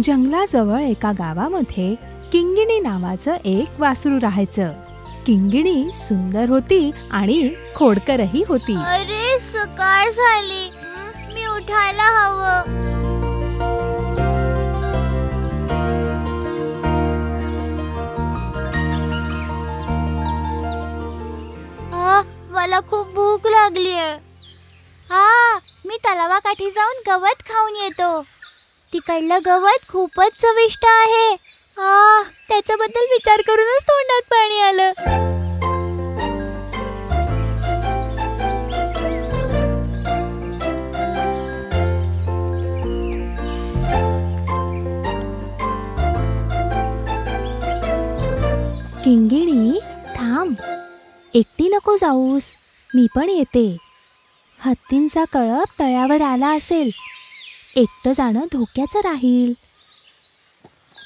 जंगलाजवळ एका गावामध्ये किंगिणी नावाचं एक वासरू राहायचं. किंगिणी सुंदर होती आणि खोडकरही होती. अरे सकाळ झाली, मी उठायला हवं. मला खूप भूक लागलीये. मी तलावाकाठी जाऊन गवत खाऊन येतो. तिकडलं गवत खूपच चविष्ट आहे. त्याच्याबद्दल विचार करूनच तोंडात पाणी आलं. किंगिणी, थांब, एकटी नको जाऊस, मी पण येते. हत्तींचा कळप तळ्यावर आला असेल, एकटं जाणं धोक्याचं राहील.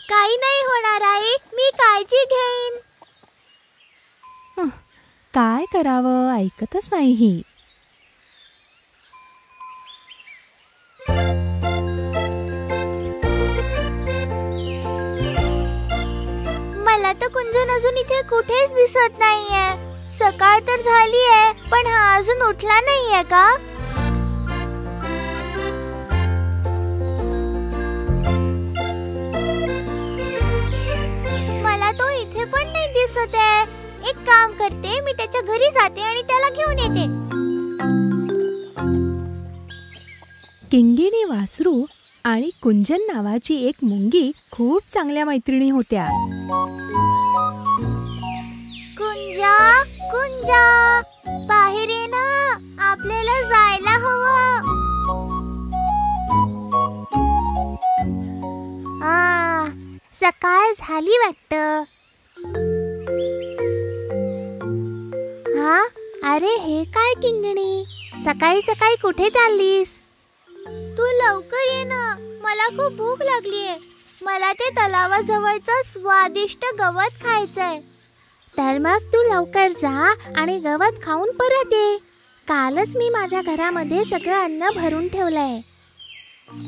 काही नाही होणार आई, मी काळजी घेईन. काय करावं, ऐकतच नाही ही. मला तर कुंजन अजून इथे कुठेच दिसत नाहीये. सकाळ तर झालीये, पण हा अजून उठला नाहीये का? मला तो इथे पण नाही दिसत आहे. एक काम करते, मी त्याच्या घरी जाते आणि त्याला घेऊन येते. किंगिणी वासरू आणि कुंजन नावाची एक मुंगी खूप चांगल्या मैत्रिणी होत्या. कुंजा, कुंजा, बाहेर ये ना, आपल्याला जायला हवं. सकाळ झाली वाटतं. अरे हे काय किंगिणी, सकाळी सकाळी कुठे चाललीस? तू लवकर ये ना, मला खूप भूक लागलीये. मला ते तलावाजवळचं स्वादिष्ट गवत खायचंय. तर मग तू लवकर जा आणि गवत खाऊन परत ये. कालच मी माझ्या घरामध्ये सगळं अन्न भरून ठेवलंय.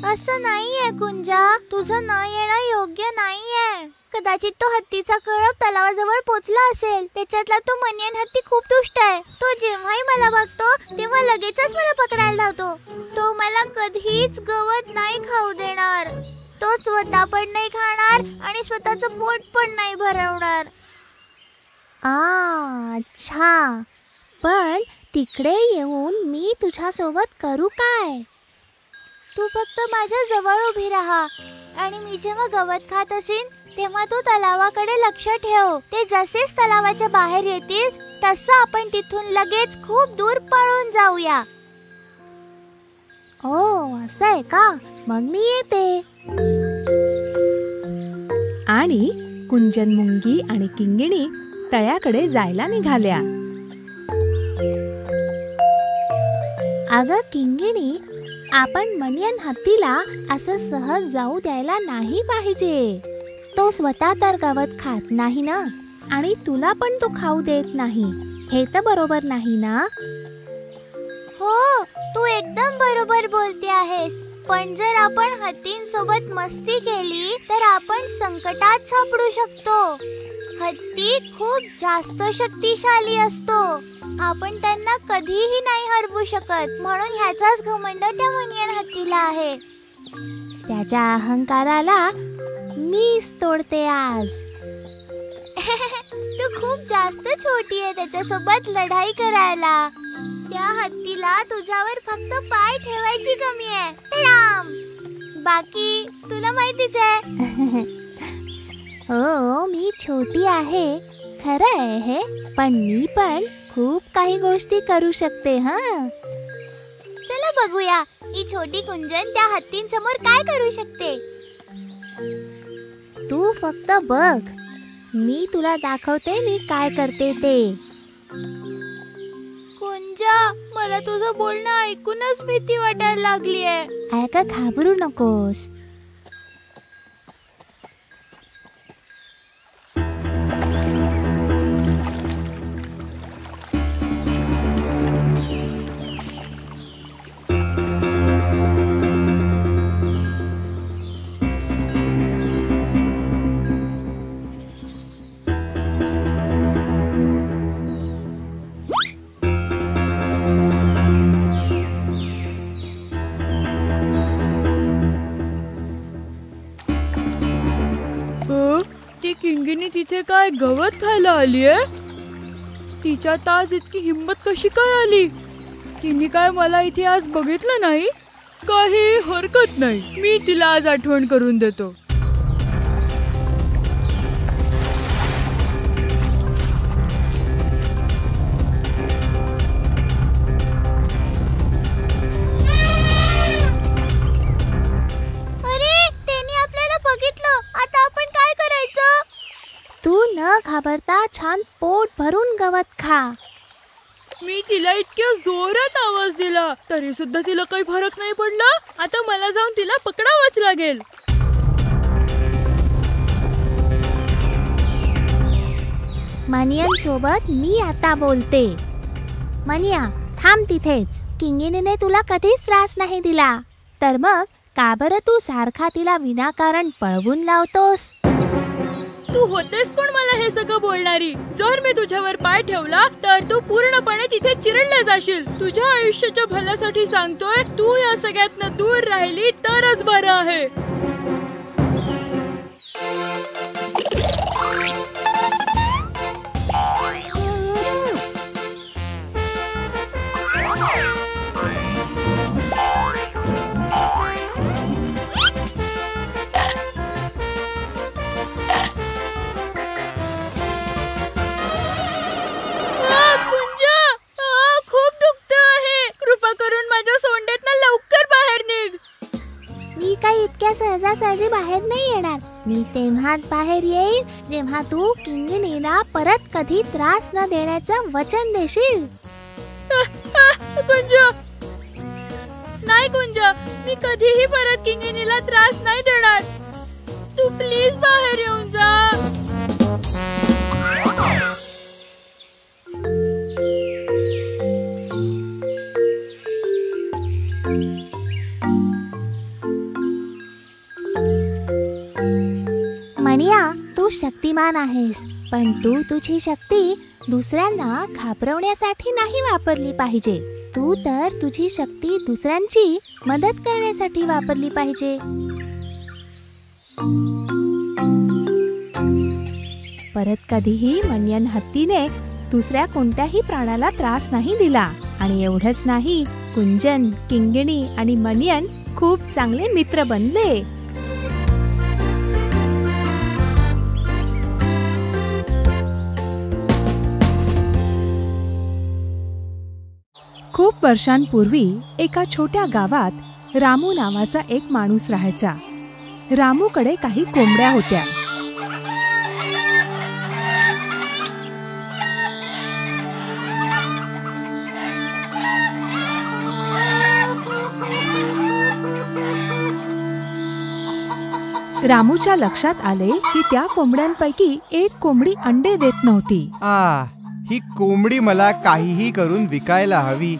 असं नाहीये कुंजा, तुझं न येणं योग्य नाहीये. कदाचित तो हत्तीचा कळप तलावाजवळ पोचला असेल. त्याच्यातला तो मनियन हत्ती खूप दुष्ट आहे. तो जेव्हाही मला बघतो तेव्हा लगेचच मला पकडायला धावतो. तो मला कधीच गवत नाही खाऊ देणार. तो स्वतः पण नाही खाणार आणि स्वतःचं पोट पण नाही भरवणार. अच्छा, पण तिकडे येऊन मी तुझ्या सोबत करू काय? तू फक्त माझ्या जवळ उभी राहा आणि मी जेव्हा गवत खात असेन तेव्हा तू तलावाकडे लक्ष ठेव. ते जसेच तलावाच्या बाहेर येतील तसं आपण तिथून लगेच खूप दूर पळून जाऊया. असं आहे का? मग मी येते. आणि कुंजन मुंगी आणि किंगिणी तळ्याकडे जायला निघाल्या. अगं किंगिणी, आपण मनियन हत्तीला असं सहज जाऊ द्यायला नाही पाहिजे. तो स्वतः तर गवत खात नाही ना, आणि तुला पण तो खाऊ देत नाही. हे तर बरोबर नाही ना? हो, तू एकदम बरोबर बोलते आहेस. पण जर आपण हत्तींसोबत मस्ती केली तर आपण संकटात सापडू शकतो. हत्ती खूप जास्त शक्तिशाली असतो. आपण त्यांना कधीही नाही हरवू शकत. म्हणून ह्याचाच घमंड त्या मनियन हत्तीला आहे. त्याच्या अहंकाराला मीच तोडते आज. तू खूप जास्त छोटी आहे त्याच्यासोबत लढाई करायला. त्या हत्तीला तुझ्यावर फक्त पाय ठेवायची कमी आहे. बाकी तुला माहितीच आहे. हो, मी छोटी आहे, खरं आहे हे, पण मी पण खूप काही गोष्टी करू शकते. चला बघूया ही छोटी कुंजन त्या हत्तींसमोर काय करू शकते. तू फक्त बघ, मी तुला दाखवते मी काय करते ते. कुंजा, मला तुझं बोलणं ऐकूनच भीती वाटायला लागलीये. का घाबरू नकोस. इथे काय गवत खायला आलीये? तिच्यात आज इतकी हिंमत कशी काय आली? तिने काय मला इथे आज बघितलं नाही? काही हरकत नाही, मी तिला आज आठवण करून देतो. तू न घाबरता छान पोट भरून गवत खा. मी तिला इतक्या जोरात आवाज दिला तरी सुद्धा तिला काही फरक नाही पडला. आता मला जाऊन तिला पकडावंच लागेल. मनियन सोबत मी आता बोलते. मनिया, थांब तिथेच. किंगिणीने तुला कधीच त्रास नाही दिला, तर मग का बरं तू सारखा तिला विनाकारण पळवून लावतोस? तू होतेस कोण मला हे सगळं बोलणारी? जर मी तुझ्यावर पाय ठेवला तर तू पूर्णपणे तिथे चिरडला जाशील. तुझ्या आयुष्याच्या भल्यासाठी सांगतोय, तू या सगळ्यातनं दूर राहिली तरच बरं आहे. सहजासहजी बाहेर नाही येणार. मी तेव्हाच बाहेर येईन जेव्हा तू किंगिणीला परत कधी त्रास न देण्याचं वचन देशील. कुंज, नाही कुंज, मी कधीही परत किंगिणीला त्रास नाही देणार. तू प्लीज बाहेर येऊन जा. मनिया, तू शक्तिमान आहेस, पण तू तुझी शक्ती दुसऱ्यांना घाबरवण्यासाठी नाही वापरली पाहिजे. तू तर तुझी शक्ती दुसऱ्यांची मदत करण्यासाठी वापरली पाहिजे. परत कधीही मनियन हत्तीने दुसऱ्या कोणत्याही प्राण्याला त्रास नाही दिला. आणि एवढंच नाही, कुंजन, किंगिणी आणि मनियन खूप चांगले मित्र बनले. खूप वर्षांपूर्वी एका छोट्या गावात रामू नावाचा एक माणूस राहायचा. रामूकडे काही कोंबड्या होत्या. रामूच्या लक्षात आले की त्या कोंबड्यांपैकी एक कोंबडी अंडे देत नव्हती. ही कोंबडी मला काहीही करून विकायला हवी.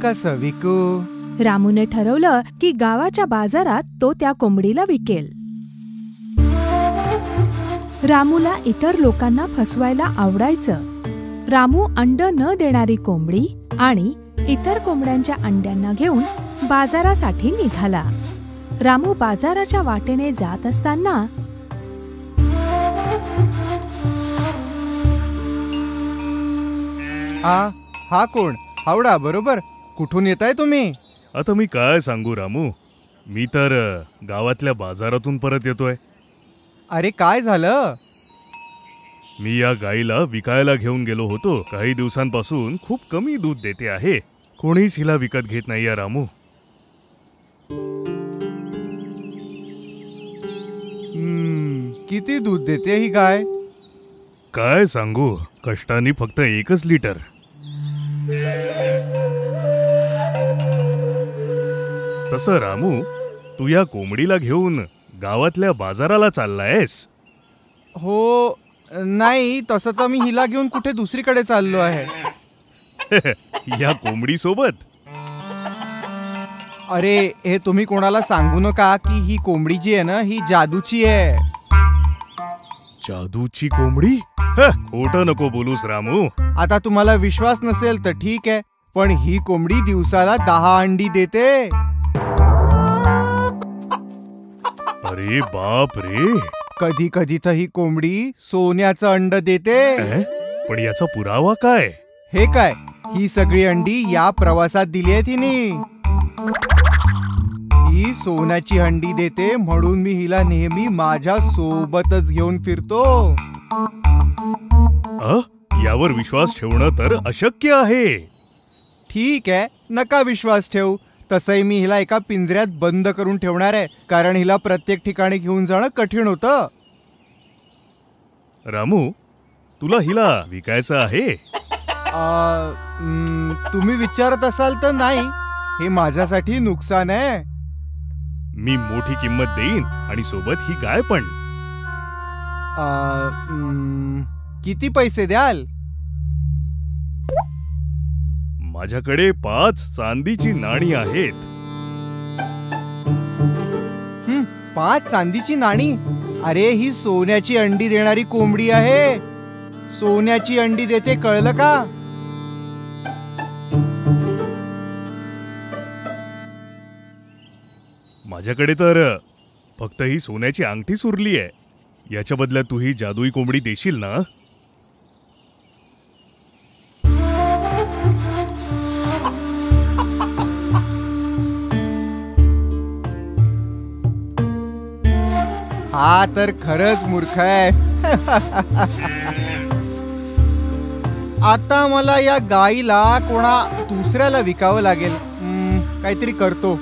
कसं विकू? रामूने ठरवलं की गावाच्या बाजारात तो त्या कोंबडीला विकेल. रामूला इतर लोकांना फसवायला आवडायचं. रामू अंड न देणारी कोंबडी आणि इतर कोंबड्यांच्या अंड्यांना घेऊन बाजारासाठी निघाला. रामू बाजाराच्या वाटेने जात असताना हा कोण? हावडा, बरोबर. कुठून येताय तुम्ही? आता मी काय सांगू रामू, मी तर गावातल्या बाजारातून परत येतोय. अरे काय झालं? मी या गाईला विकायला घेऊन गेलो होतो. काही दिवसांपासून खूप कमी दूध देते आहे. कोणीच हिला विकत घेत नाहीये रामू. किती दूध देते ही गाय? काय सांगू, कष्टाने फक्त 1 लिटर. तसं रामू, तू या कोंबडीला घेऊन गावातल्या बाजाराला चाललायस? हो, नाही, तसं तर मी हिला घेऊन कुठे दुसरीकडे चाललो आहे. या कोंबडी सोबत? अरे, हे तुम्ही कोणाला सांगू नका की ही कोंबडी जी आहे ना, ही जादूची आहे. जादूची कोंबडी? खोटं नको बोलूस रामू. आता तुम्हाला विश्वास नसेल तर ठीक आहे, पण ही कोंबडी दिवसाला 10 अंडी देते. अरे बाप रे, कधी कधी तर ही कोंबडी सोन्याचं अंड देते. पण याचा पुरावा काय? हे काय, ही सगळी अंडी या प्रवासात दिली आहे तिने. ही सोन्याची अंडी देते म्हणून मी हिला नेहमी माझ्या सोबतच घेऊन फिरतो. यावर विश्वास ठेवणं तर अशक्य आहे. ठीक आहे, नका विश्वास ठेवू. तसंही मी हिला एका पिंजऱ्यात बंद करून ठेवणार आहे, कारण हिला प्रत्येक ठिकाणी घेऊन जाणं कठीण होतं. रामू, तुला हिला विकायचं आहे? तुम्ही विचारत असाल तर नाही. हे माझ्यासाठी नुकसान आहे. मी मोठी किंमत देईन आणि सोबत ही गाय पण. किती पैसे द्याल? माझ्याकडे 5 चांदीची नाणी आहेत. 5 चांदीची नाणी? अरे, ही सोन्याची अंडी देणारी कोंबडी आहे. सोन्याची अंडी देते, कळलं का? माझ्याकडे तर फक्त ही सोन्याची अंगठीच उरली आहे. याच्या बदल्यात तू ही जादुई कोंबडी देशील ना? हा तर खरंच मूर्ख आहे. आता मला या गाईला कोणा दुसऱ्याला विकावं लागेल. काहीतरी करतो.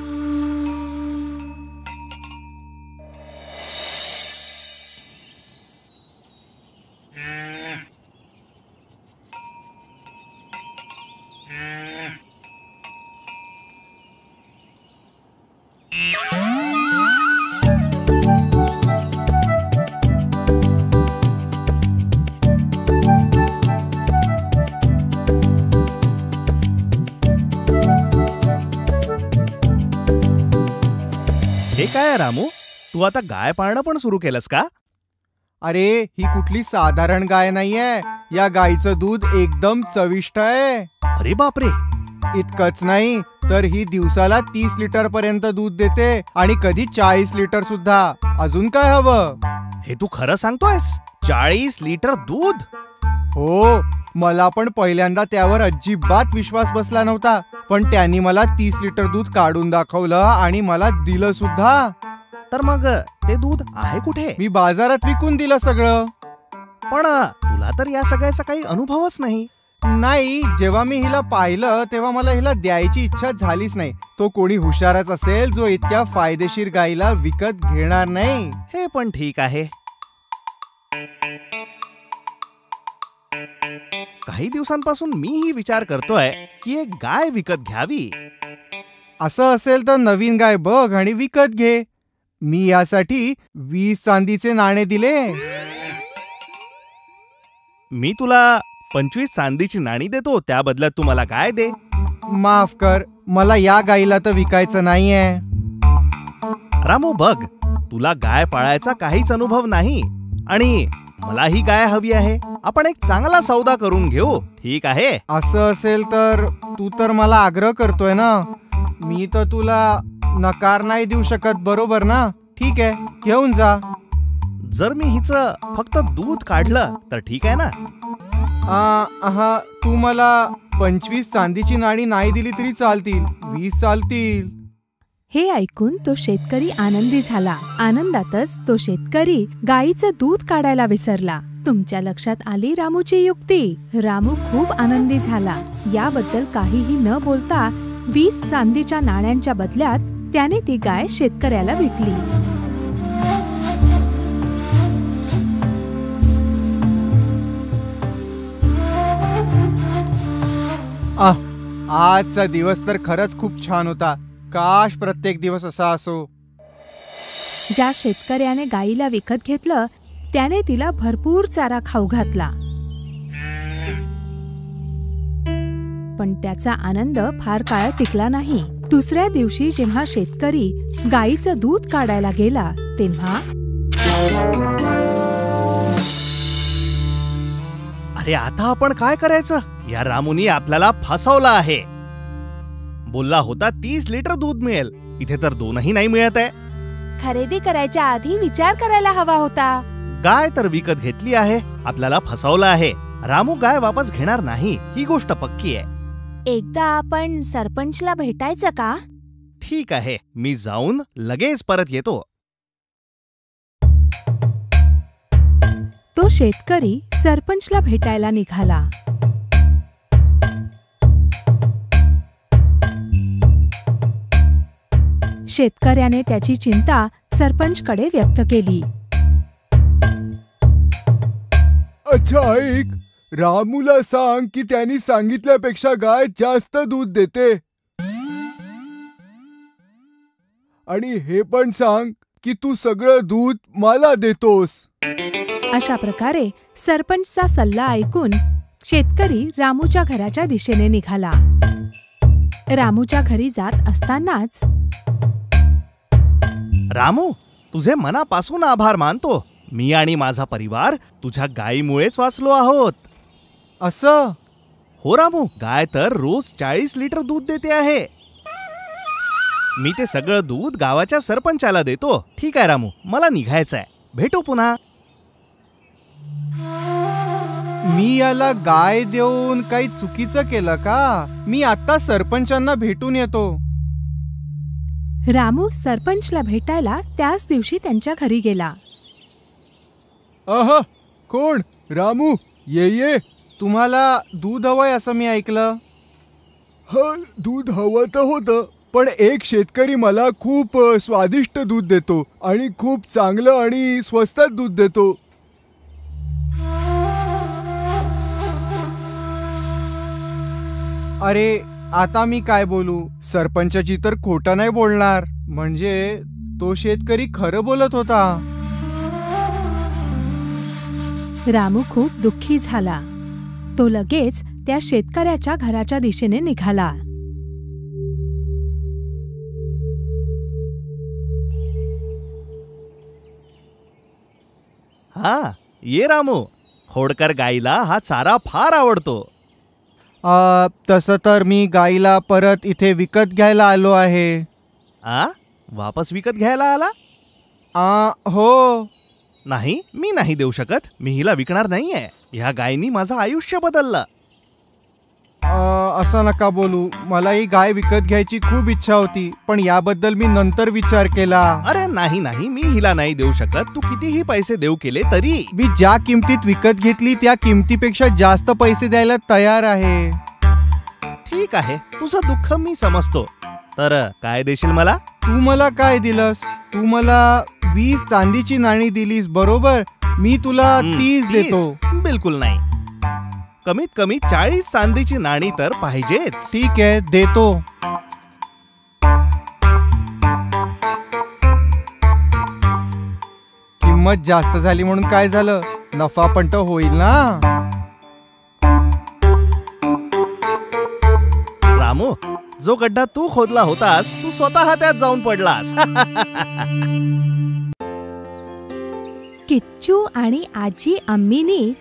हे काय रामू, तू आता गाय पाळणं पण सुरू केलंस का? अरे, ही कुठली साधारण गाय नाहीये. या गाईचं दूध एकदम चविष्ट आहे. अरे बापरे. इतकंच नाही तर ही दिवसाला 30 लिटर पर्यंत दूध देते आणि कधी 40 लिटर सुद्धा. अजून काय हवं? हे तू खरं सांगतोयस? 40 लिटर दूध? हो, मला पण पहिल्यांदा त्यावर अजिबात विश्वास बसला नव्हता. पण त्यांनी मला 30 लिटर दूध काढून दाखवलं आणि मला दिलं सुद्धा. तर मग ते दूध आहे कुठे? मी बाजारात विकून दिलं सगळं. पण तुला तर या सगळ्याचा काही अनुभवच नाही. नाही, जेव्हा मी हिला पाहिलं तेव्हा मला हिला द्यायची इच्छा झालीच नाही. तो कोणी हुशारच असेल जो इतक्या फायदेशीर गाईला विकत घेणार नाही. हे पण ठीक आहे. काही दिवसांपासून मीही विचार करतोय की एक गाय विकत घ्यावी. असं असेल तर नवीन गाय बघ आणि विकत घे. मी यासाठी 20 चांदीचे नाणे दिले. मी तुला 25 चांदीची नाणी देतो, त्या बदल्यात तू मला गाय दे. माफ कर, मला या गाईला तर विकायचं नाहीये. रामू बघ, तुला गाय पाळायचा काहीच अनुभव नाही आणि मला ही गाय हवी आहे. आपण एक चांगला सौदा करून घेऊ, ठीक आहे? असं असेल तर तू तर मला आग्रह करतोय ना. मी तर तुला नकार नाही देऊ शकत, बरोबर ना? ठीक आहे, घेऊन जा. जर मी हिचं फक्त दूध काढलं तर ठीक आहे ना? तू मला 25 चांदीची नाणी नाही दिली तरी चालतील, 20 चालतील. हे ऐकून तो शेतकरी आनंदी झाला. आनंदातच तो शेतकरी गाईचं दूध काढायला विसरला. तुमच्या लक्षात आली रामूची युक्ती. रामू खूप आनंदी झाला. याबद्दल काहीही न बोलता 20 चांदीच्या नाण्यांच्या बदल्यात त्याने ती गाय शेतकऱ्याला विकली. आजचा दिवस तर खरंच खूप छान होता. काश प्रत्येक दिवस असा असो. ज्या शेतकऱ्याने गाईला विकत घेतलं त्याने तिला भरपूर चारा खाऊ घातला. पण त्याचा आनंद फार काळ टिकला नाही. दुसऱ्या दिवशी जेव्हा शेतकरी गाईचं दूध काढायला गेला तेव्हा अरे, आता आपण काय करायचं? या रामूनी आपल्याला फसवलं आहे. बोलला होता 30 लिटर दूध मिळेल, इथे तर 2ही नाही मिळत आहे. खरेदी करायच्या आधी विचार करायला हवा होता. गाय तर विकत घेतली आहे, आपल्याला फसवलं आहे. रामू गाय वापस घेणार नाही, ही गोष्ट पक्की आहे. एकदा आपण सरपंचला भेटायचं का? ठीक आहे, मी जाऊन लगेच परत येतो. तो शेतकरी सरपंचला भेटायला निघाला. शेतकऱ्याने त्याची चिंता सरपंचकडे व्यक्त केली. अच्छा ऐक, रामूला सांग की त्यांनी सांगितल्यापेक्षा गाय जास्त दूध देते. आणि हे पण सांग की तू सगळं दूध मला देतोस. अशा प्रकारे सरपंचचा सल्ला ऐकून शेतकरी रामूच्या घराच्या दिशेने निघाला. रामूच्या घरी जात असतानाच, रामू, तुझे मनापासून आभार मानतो. मी आणि माझा परिवार तुझ्या गायीमुळेच वाचलो आहोत. असं? हो रामू, गाय तर रोज 40 लिटर दूध देते आहे. मी ते सगळं दूध गावाच्या सरपंचाला देतो. ठीक आहे रामू, मला निघायचंय. भेटू पुन्हा. मी याला गाय देऊन काही चुकीचं केलं का? मी आता सरपंचांना भेटून येतो. रामू सरपंचला भेटायला त्याच दिवशी त्यांच्या घरी गेला. आहा, कोण? रामू, ये. तुम्हाला दूध हवंय असं मी ऐकलं. हा, दूध हवं तर होतं, पण एक शेतकरी मला खूप स्वादिष्ट दूध देतो आणि खूप चांगलं आणि स्वस्तात दूध देतो. अरे, आता मी काय बोलू? सरपंचाची तर खोटं नाही बोलणार. म्हणजे तो शेतकरी खरं बोलत होता. रामू खूप दुःखी झाला. तो लगेच त्या शेतकऱ्याच्या घराच्या दिशेने निघाला. हा, ये रामू. खोडकर गाईला हा चारा फार आवडतो. तसं तर मी गाईला परत इथे विकत घ्यायला आलो आहे. वापस विकत घ्यायला आला? हो. नाही, मी नाही देऊ शकत. मी हिला विकणार नाहीये. ह्या गायीनी माझं आयुष्य बदललं. असं नका बोलू. मला ही गाय विकत घ्यायची खूप इच्छा होती, पण याबद्दल मी नंतर विचार केला. अरे नाही, मी हिला नाही देऊ शकत. तू कितीही पैसे देऊ केले तरी. मी ज्या किमतीत विकत घेतली त्या किमतीपेक्षा जास्त पैसे द्यायला तयार आहे. ठीक आहे, तुझं दुःख मी समजतो. तर काय देशील मला? तू मला काय दिलंस? तू मला 20 चांदीची नाणी दिलीस, बरोबर? मी तुला 30 देतो. बिलकुल नाही. कमीत कमी 40 चांदीची नाणी तर पाहिजेच. ठीक आहे, देतो. किंमत जास्त झाली म्हणून काय झालं? नफा पण तर होईल ना. रामू, जो गड्डा तू खोदला होतास, तू स्वतः त्यात जाऊन पडलास. किच्चू आणि आजी अम्मीनी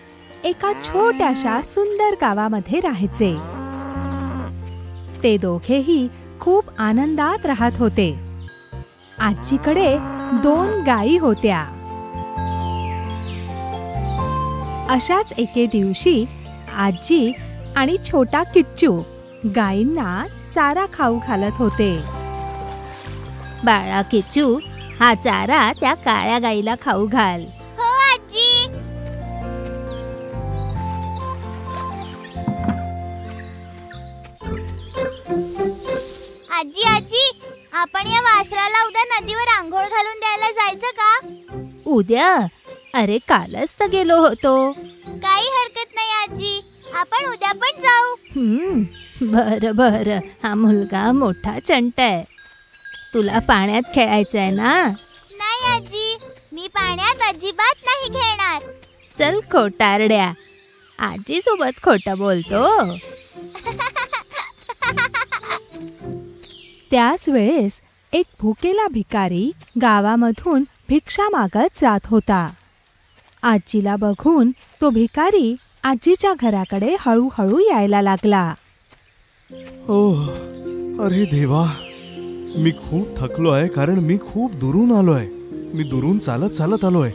एका छोट्याशा सुंदर गावामध्ये राहायचे. ते दोघेही खूप आनंदात राहत होते. आजीकडे 2 गायी होत्या. अशाच एके दिवशी आजी आणि छोटा किच्चू गायींना चारा खाऊ घालत होते. बाळा किच्चू, हा चारा त्या काळ्या गाईला खाऊ घाल. हो आजी. आजी, आपण या वासराला उद्या नदीवर आंघोळ घालून द्यायला जायचं का? उद्या? अरे कालच तर गेलो होतो. काही हरकत नाही आजी, आपण उद्या पण जाऊ. बरं. हा मुलगा मोठा चंट आहे. तुला पाण्यात खेळायचंय ना? नाही आजी, मी पाण्यात अजिबात नाही खेळणार. चल खोटारड्या, आजी सोबत खोटं बोलतो. त्याच वेळेस एक भुकेला भिकारी गावामधून भिक्षा मागत जात होता. आजीला बघून तो भिकारी आजीच्या घराकडे हळूहळू यायला लागला. अरे देवा, मी खूप थकलो आहे कारण मी खूप दुरून आलोय. मी दुरून चालत चालत आलोय.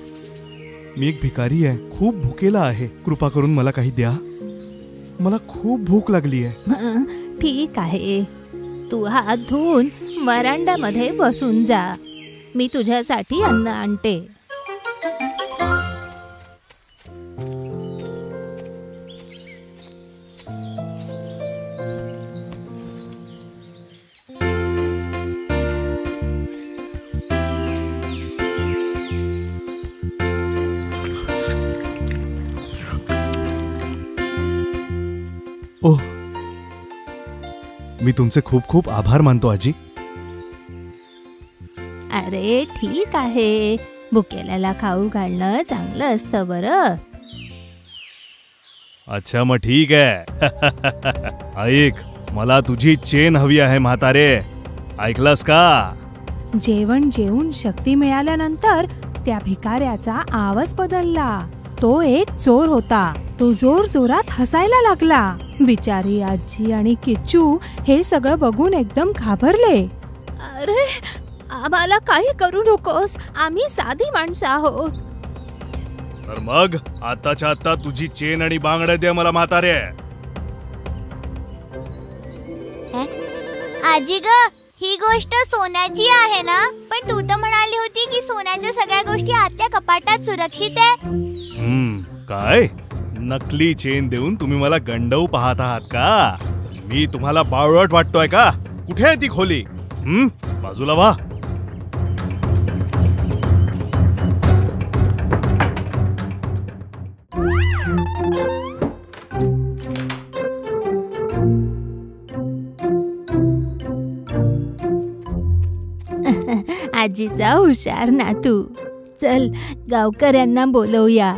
मी एक भिकारी आहे, खूप भुकेला आहे. कृपा करून मला काही द्या. मला खूप भूक लागली आहे. ठीक आहे, तू हात धुवून वरांड्यामध्ये बसून जा. मी तुझ्यासाठी अन्न आणते. ओह, मी तुमचे खूप खूप आभार मानतो आजी. अरे ठीक आहे, भुकेल्याला खाऊ घालणं चांगलं असतं बरं. अच्छा मग ठीक आहे. ऐक, मला तुझी चेन हवी आहे म्हातारे. ऐकलंस का? जेवण जेवून शक्ती मिळाल्यानंतर त्या भिकाऱ्याचा आवाज बदलला. तो एक चोर होता. तो जोर जोरात हसायला लागला. बिचारी आजी आणि किच्चू हे सगळं बघून एकदम घाबरले. अरे, आम्हाला काही करू नकोस, आम्ही साधी माणसं आहोत. तर मग आताच्या आता तुझी चेन आणि बांगड्या दे मला म्हातारे. आजी ग, ही गोष्ट सोन्याची आहे ना? पण तू तर म्हणाली होती की सोन्याच्या सगळ्या गोष्टी आत्या कपाटात सुरक्षित आहे. काय? नकली चेन देऊन तुम्ही मला गंडवू पाहत आहात का? मी तुम्हाला बावळट वाटतोय का? कुठे आहे ती खोली? बाजूला व्हा. आजीचा हुशार नातू. चल, गावकऱ्यांना बोलवूया.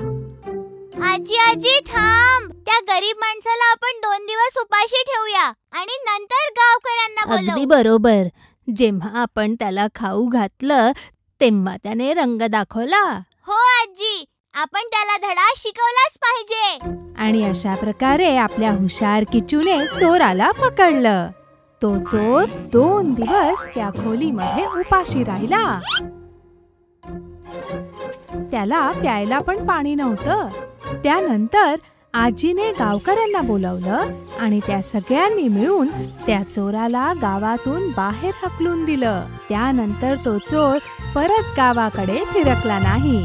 आजी आजी थांब. त्या गरीब माणसाला आपण 2 दिवस उपाशी ठेवूया आणि नंतर गावकऱ्यांना अगदी बोलवू. बरोबर. जेव्हा आपण त्याला खाऊ घातलं तेव्हा त्याने रंग दाखवला. हो आजी, आपण त्याला धडा शिकवलाच पाहिजे. आणि अशा प्रकारे आपल्या हुशार किचूने चोराला पकडलं. तो चोर 2 दिवस त्या खोलीमध्ये उपाशी राहिला. त्याला प्यायला पण पाणी नव्हतं. त्यानंतर आजीने गावकऱ्यांना बोलावलं आणि त्या सगळ्यांनी मिळून त्या चोराला गावातून बाहेर हकलून दिलं. त्यानंतर तो चोर परत गावाकडे फिरकला नाही.